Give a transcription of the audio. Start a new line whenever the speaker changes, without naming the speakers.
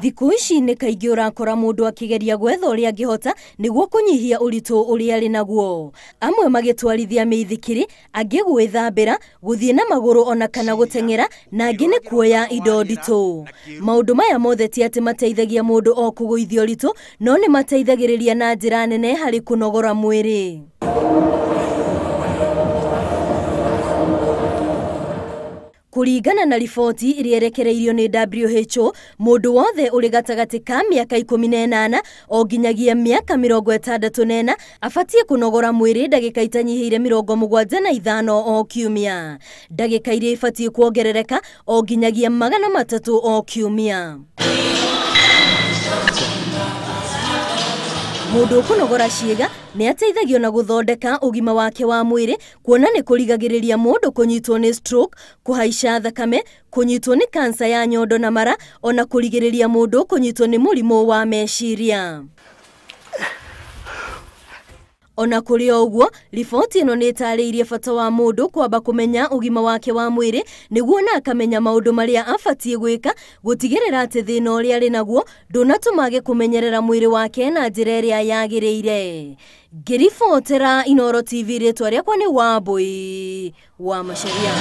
Thikũ ici nĩ kaingĩ ũrakora mũndũ akĩgeria gwetha ũrĩa angĩhota nĩguo kũnyihia ũritũ ũrĩa arĩ naguo. Amwe magĩtwarithia mĩithikiri, angĩ gwĩthambĩra, gũthiĩ na magũrũ ona kana gũteng'era, na angĩ nĩ kuoya indo nditũ. Maũndũ maya mothe ti atĩ mateithagia mũndũ o kũgũithia ũritũ, no nĩ mateithagĩrĩria na njĩra nene harĩ kũnogora mwĩrĩ. Kuringana na riboti iria irekereirio nĩ WHO, mũndũ wothe ũrĩ gatagatĩ ka mĩaka 18 o nginyagia mĩaka 64 abatie kũnogora mwĩrĩ ndagika itanyihĩire 75 o kiumia. Ndagika iria ibatie kuongerereka o nginyagia 300 o kiumia. Mũndũ kũnogora ciĩga nĩ ateithagio na gũthondeka ugima wake wa mwĩrĩ, kuona nĩ kũrigagĩrĩria mũndũ kũnyitwo nĩ stroke, kũhaica thakame, kũnyitwo nĩ kansa ya nyondo na mara, ona kũrigĩrĩria mũndũ kũnyitwo nĩ mũrimũ wa meciria. Ona kũrĩ ũguo, riboti ĩno nĩ ĩtarĩirie bata wa mũndũ kwamba kũmenya ugima wake wa mwĩrĩ nĩguo na akamenya maũndũ marĩa abatie gwĩka gũtigĩrĩra atĩ thĩna ũrĩa arĩ naguo ndũnatũmage kũmenyerera mwĩrĩ wake na njĩra ĩrĩa yagĩrĩire. Ngĩribotera Inooro TV, rĩtwa rĩakwa nĩ Wambui wa Macharia.